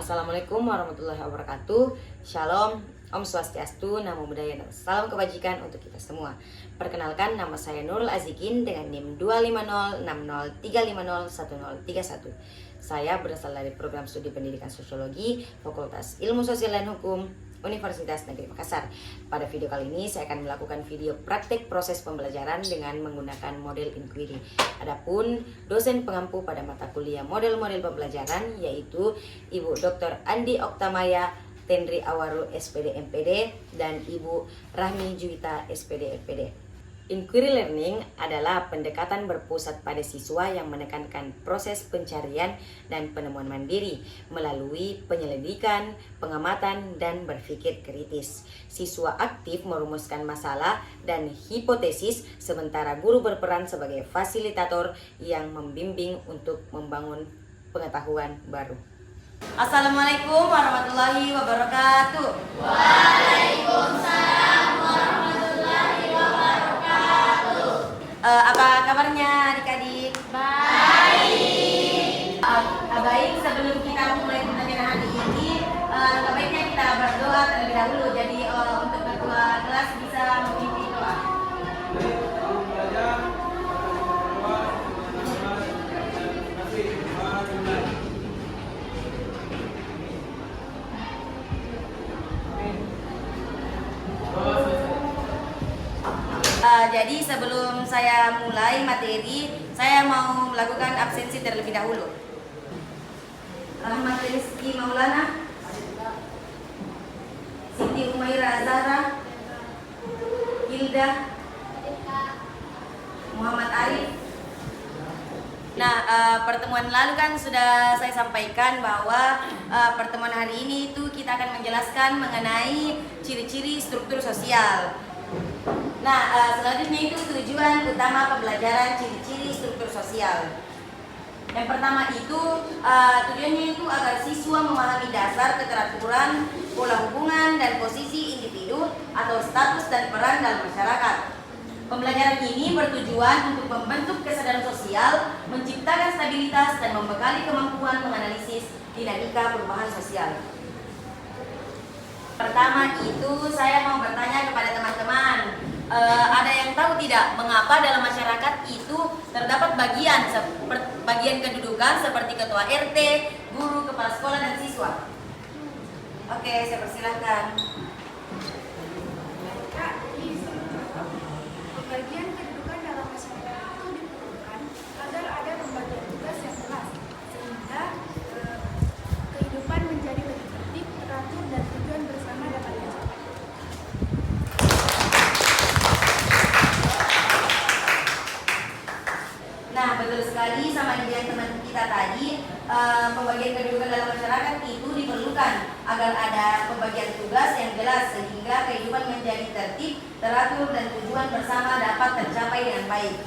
Assalamualaikum warahmatullahi wabarakatuh. Shalom, Om Swastiastu, Namo Buddhaya, dan salam kebajikan untuk kita semua. Perkenalkan, nama saya Nurul Azikin dengan NIM 2506035011031. Saya berasal dari program studi pendidikan sosiologi, Fakultas Ilmu Sosial dan Hukum, Universitas Negeri Makassar. Pada video kali ini saya akan melakukan video praktek proses pembelajaran dengan menggunakan model inquiry. Adapun dosen pengampu pada mata kuliah model-model pembelajaran yaitu Ibu Dr. Andi Oktamaya Tendri Awaru SPD MPD dan Ibu Rahmi Juwita SPD MPD. Inquiry learning adalah pendekatan berpusat pada siswa yang menekankan proses pencarian dan penemuan mandiri melalui penyelidikan, pengamatan, dan berpikir kritis. Siswa aktif merumuskan masalah dan hipotesis, sementara guru berperan sebagai fasilitator yang membimbing untuk membangun pengetahuan baru. Assalamualaikum warahmatullahi wabarakatuh. Waalaikumsalam warahmatullahi wabarakatuh. Apa kabarnya adik-adik? Baik. Baik, sebelum kita mulai pembelajaran hari ini, baiknya kita berdoa terlebih dahulu. Jadi untuk ketua kelas bisa memimpin doa. Jadi sebelum saya mulai materi, saya mau melakukan absensi terlebih dahulu. Rahmat Rizky Maulana, Siti Umaira Azhara, Hilda, Muhammad Arif. Nah, pertemuan lalu kan sudah saya sampaikan bahwa pertemuan hari ini itu kita akan menjelaskan mengenai ciri-ciri struktur sosial. Nah, selanjutnya itu tujuan utama pembelajaran ciri-ciri struktur sosial. Yang pertama itu tujuannya itu agar siswa memahami dasar keteraturan, pola hubungan dan posisi individu atau status dan peran dalam masyarakat. Pembelajaran ini bertujuan untuk membentuk kesadaran sosial, menciptakan stabilitas dan membekali kemampuan menganalisis dinamika perubahan sosial. Pertama itu saya mau bertanya kepada teman-teman, ada yang tahu tidak mengapa dalam masyarakat itu terdapat bagian kedudukan seperti ketua RT, guru, kepala sekolah, dan siswa? Oke, saya persilahkan. Pembagian kedudukan dalam masyarakat itu diperlukan agar ada pembagian tugas yang jelas, sehingga kehidupan menjadi lebih tertib, teratur, dan tujuan bersama dapat tercapai. Nah, betul sekali sama yang teman kita tadi, pembagian kedudukan dalam masyarakat itu diperlukan agar ada pembagian tugas yang jelas sehingga kehidupan menjadi tertib, teratur, dan tujuan bersama dapat tercapai dengan baik.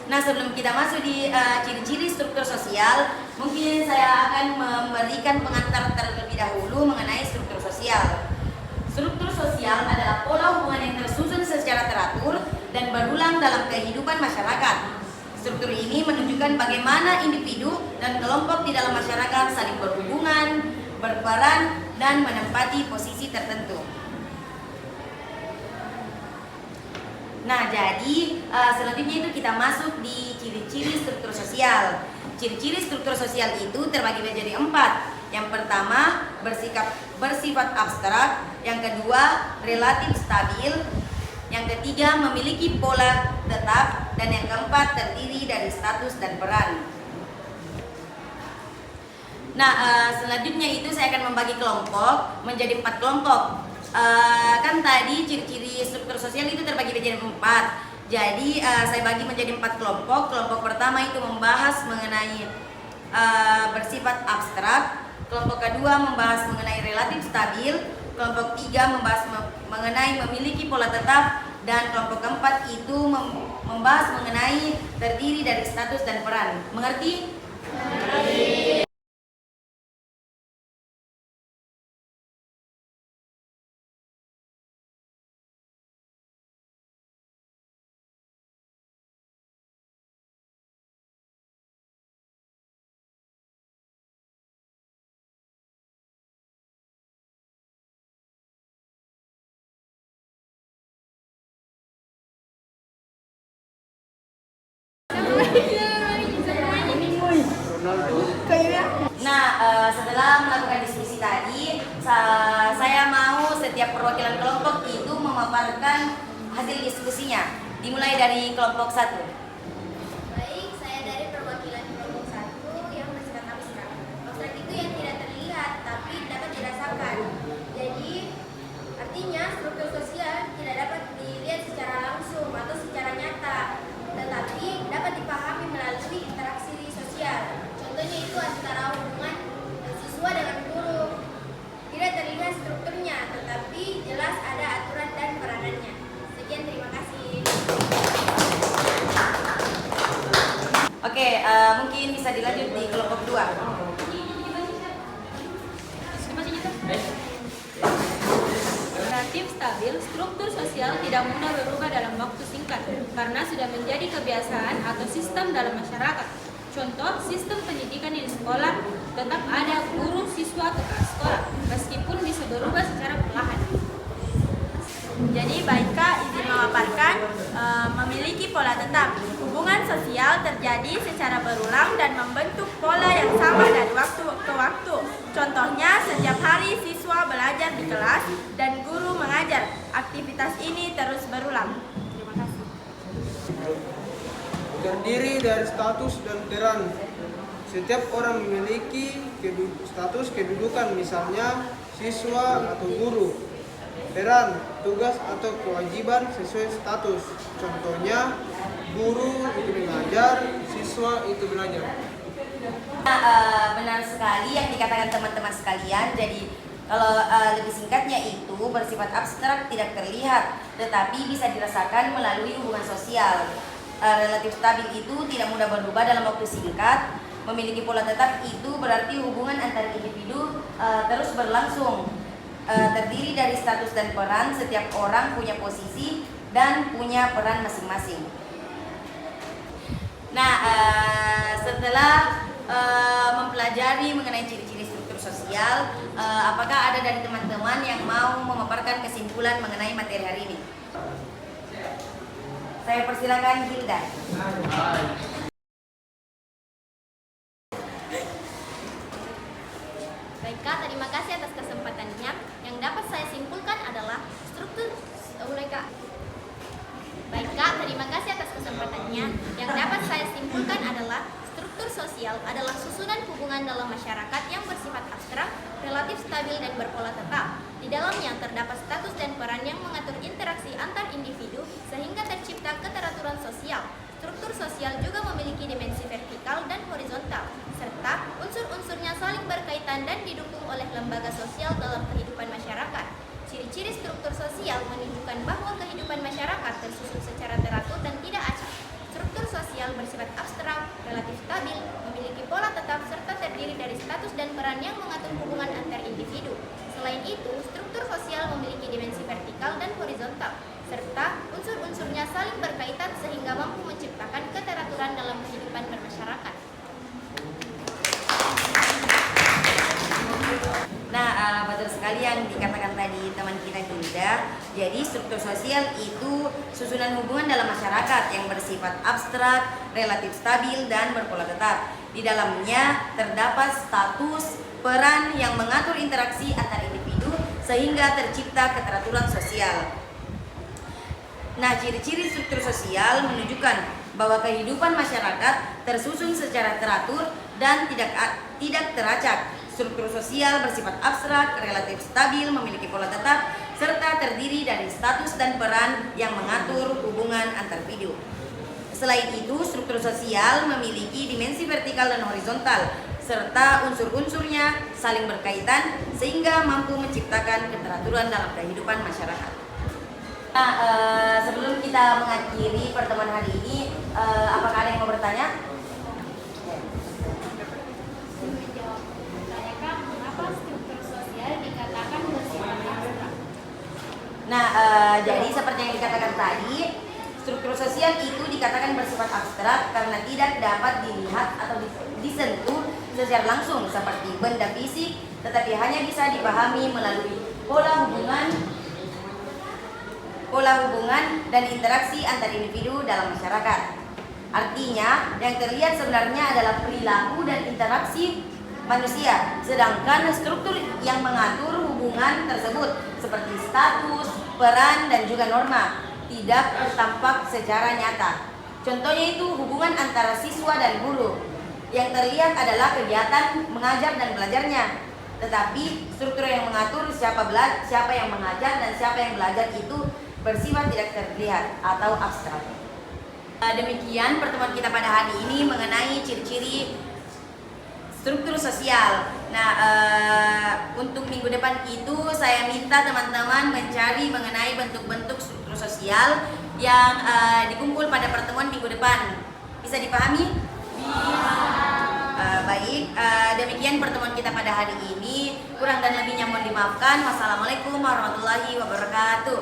Nah, sebelum kita masuk di ciri-ciri struktur sosial, mungkin saya akan memberikan pengantar terlebih dahulu mengenai struktur sosial. Struktur sosial adalah pola hubungan yang tersusun secara teratur dan berulang dalam kehidupan masyarakat. Struktur ini menunjukkan bagaimana individu dan kelompok di dalam masyarakat saling berhubungan, berperan, dan menempati posisi tertentu. Nah, jadi selanjutnya itu kita masuk di ciri-ciri struktur sosial. Ciri-ciri struktur sosial itu terbagi menjadi 4. Yang pertama, bersifat abstrak. Yang kedua, relatif stabil. Yang ketiga, memiliki pola tetap. Dan yang keempat, terdiri dari status dan peran. Nah, selanjutnya itu saya akan membagi kelompok menjadi 4 kelompok. Kan tadi ciri-ciri struktur sosial itu terbagi menjadi 4. Jadi saya bagi menjadi 4 kelompok. Kelompok pertama itu membahas mengenai bersifat abstrak. Kelompok kedua membahas mengenai relatif stabil. Kelompok 3 membahas mengenai memiliki pola tetap. Dan kelompok keempat itu membahas mengenai terdiri dari status dan peran. Mengerti? Mengerti. Nah, setelah melakukan diskusi tadi, saya mau setiap perwakilan kelompok itu memaparkan hasil diskusinya. Dimulai dari kelompok 1. Baik, saya dari perwakilan kelompok 1 yang bersifat abstrak. Abstrak itu yang tidak terlihat tapi dapat dirasakan. Jadi, artinya struktur sosial tidak dapat dilihat secara langsung atau secara nyata, tetapi dapat dipahami melalui interaksi sosial. Contohnya itu antara hubungan siswa dengan guru. Tidak terlihat strukturnya, tetapi jelas ada aturan dan peranannya. Sekian, terima kasih. Oke, mungkin bisa dilanjut di kelompok 2. Relatif stabil, struktur sosial tidak mudah berubah dalam waktu singkat karena sudah menjadi kebiasaan atau sistem dalam masyarakat. Contoh, sistem pendidikan di sekolah tetap ada guru, siswa, kepala sekolah, meskipun bisa berubah secara perlahan. Jadi Baika izin memaparkan memiliki pola tetap. Hubungan sosial terjadi secara berulang dan membentuk pola yang sama dari waktu ke waktu. Contohnya, setiap hari siswa belajar di kelas dan guru mengajar. Aktivitas ini terus berulang. Terima kasih. Terdiri dari status dan peran. Setiap orang memiliki status kedudukan, misalnya siswa atau guru. Peran, tugas atau kewajiban sesuai status. Contohnya, guru itu mengajar, siswa itu belajar. Benar sekali yang dikatakan teman-teman sekalian. Jadi kalau lebih singkatnya itu bersifat abstrak, tidak terlihat, tetapi bisa dirasakan melalui hubungan sosial. Relatif stabil itu tidak mudah berubah dalam waktu singkat. Memiliki pola tetap itu berarti hubungan antar individu terus berlangsung. Terdiri dari status dan peran. Setiap orang punya posisi dan punya peran masing-masing. Nah, setelah mempelajari mengenai ciri-ciri struktur sosial, apakah ada dari teman-teman yang mau memaparkan kesimpulan mengenai materi hari ini? Saya persilakan Hilda. Baik Kak, terima kasih atas kesempatannya. Yang dapat saya simpulkan adalah struktur Baik Kak, terima kasih atas kesempatannya. Yang dapat saya simpulkan adalah struktur sosial adalah susunan hubungan dalam masyarakat yang bersifat abstrak, relatif stabil dan berpola tetap. Di dalamnya terdapat status dan peran yang mengatur interaksi antar individu sehingga tercipta keteraturan sosial. Struktur sosial juga memiliki dimensi vertikal dan horizontal, serta unsur-unsurnya saling berkaitan dan didukung oleh lembaga sosial dalam kehidupan masyarakat. Ciri-ciri struktur sosial menunjukkan bahwa kehidupan masyarakat tersusun secara teratur dan tidak acak. Struktur sosial bersifat abstrak, relatif stabil, memiliki pola tetap, serta terdiri dari status dan peran yang mengatur hubungan antar individu. Selain itu, struktur sosial memiliki dimensi vertikal dan horizontal, serta unsur-unsurnya saling berkaitan sehingga mampu menciptakan keteraturan dalam kehidupan bermasyarakat. Nah, betul sekali yang dikatakan tadi teman kita Hilda. Jadi struktur sosial itu susunan hubungan dalam masyarakat yang bersifat abstrak, relatif stabil, dan berpola tetap. Di dalamnya terdapat status, peran yang mengatur interaksi antar individu sehingga tercipta keteraturan sosial. Nah, ciri-ciri struktur sosial menunjukkan bahwa kehidupan masyarakat tersusun secara teratur dan tidak teracak. Struktur sosial bersifat abstrak, relatif stabil, memiliki pola tetap, serta terdiri dari status dan peran yang mengatur hubungan antar individu. Selain itu, struktur sosial memiliki dimensi vertikal dan horizontal, serta unsur-unsurnya saling berkaitan sehingga mampu menciptakan keteraturan dalam kehidupan masyarakat. Nah, sebelum kita mengakhiri pertemuan hari ini, apakah ada yang mau bertanya? Nah, jadi seperti yang dikatakan tadi, struktur sosial itu dikatakan bersifat abstrak karena tidak dapat dilihat atau disentuh secara langsung seperti benda fisik, tetapi hanya bisa dipahami melalui pola hubungan dan interaksi antar individu dalam masyarakat. Artinya, yang terlihat sebenarnya adalah perilaku dan interaksi manusia, sedangkan struktur yang mengatur hubungan tersebut seperti status, peran, dan juga norma tidak tampak secara nyata. Contohnya itu hubungan antara siswa dan guru. Yang terlihat adalah kegiatan mengajar dan belajarnya, tetapi struktur yang mengatur siapa yang mengajar dan siapa yang belajar itu bersifat tidak terlihat atau abstrak. Demikian pertemuan kita pada hari ini mengenai ciri-ciri struktur sosial. Nah, untuk minggu depan itu saya minta teman-teman mencari mengenai bentuk-bentuk struktur sosial yang dikumpul pada pertemuan minggu depan. Bisa dipahami? Baik, demikian pertemuan kita pada hari ini. Kurang dan lebihnya mohon dimaafkan. Wassalamualaikum warahmatullahi wabarakatuh.